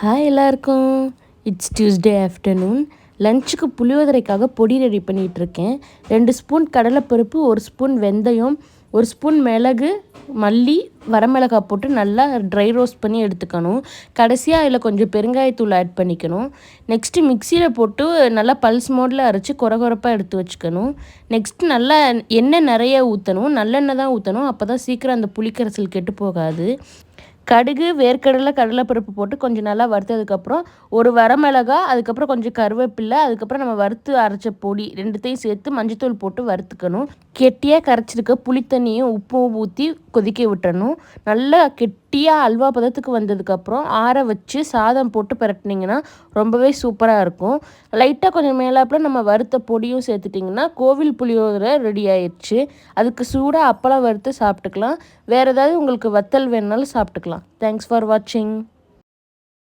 Hi எல்லாருக்கும். It's Tuesday afternoon. லஞ்சுக்கு புளியோதரைக்காக பொடி ரெடி பண்ணிகிட்ருக்கேன். 2 ஸ்பூன் கடலைப்பருப்பு, 1 ஸ்பூன் வெந்தயம், 1 ஸ்பூன் மிளகு, மல்லி, வரமிளகாய் போட்டு நல்லா ட்ரை ரோஸ்ட் பண்ணி எடுத்துக்கணும். கடைசியாக அதில் கொஞ்சம் பெருங்காயத்தூள் ஆட் பண்ணிக்கணும். நெக்ஸ்ட்டு மிக்சியில் போட்டு நல்லா பல்ஸ் மோடில் அரைச்சி கொரகொரப்பாக எடுத்து வச்சுக்கணும். நெக்ஸ்ட்டு நல்லா எண்ணெய் நிறைய ஊற்றணும். நல்லெண்ணெய் தான் ஊற்றணும். அப்போ தான் சீக்கிரம் அந்த புளிக்கரைசல் கெட்டு போகாது. கடுகு, வேர்க்கடலை, கடலைப்பருப்பு போட்டு கொஞ்சம் நல்லா வறுத்ததுக்கப்புறம் ஒரு வரமிளகா, அதுக்கப்புறம் கொஞ்சம் கருவேப்பிலை, அதுக்கப்புறம் நம்ம வறுத்து அரைச்ச பொடி 2த்தையும் சேர்த்து மஞ்சத்தூள் போட்டு வறுத்துக்கணும். கெட்டியாக கரைச்சிருக்க புளித்தண்ணியும் உப்பும் ஊற்றி கொதிக்க விட்டுறணும். நல்லா கெட்டியாக அல்வா பதத்துக்கு வந்ததுக்கப்புறம் ஆற வச்சு சாதம் போட்டு பிரட்டினீங்கன்னா ரொம்பவே சூப்பராக இருக்கும். லைட்டாக கொஞ்சம் மேலாப்பில் நம்ம வறுத்த பொடியும் சேர்த்துட்டிங்கன்னா கோவில் புளியோதரை ரெடி ஆயிடுச்சு. அதுக்கு சூடாக அப்பளம் வறுத்து சாப்பிட்டுக்கலாம். வேறு ஏதாவது உங்களுக்கு வத்தல் வேணுனாலும் சாப்பிட்டுக்கலாம். தேங்க்ஸ் ஃபார் வாட்சிங்.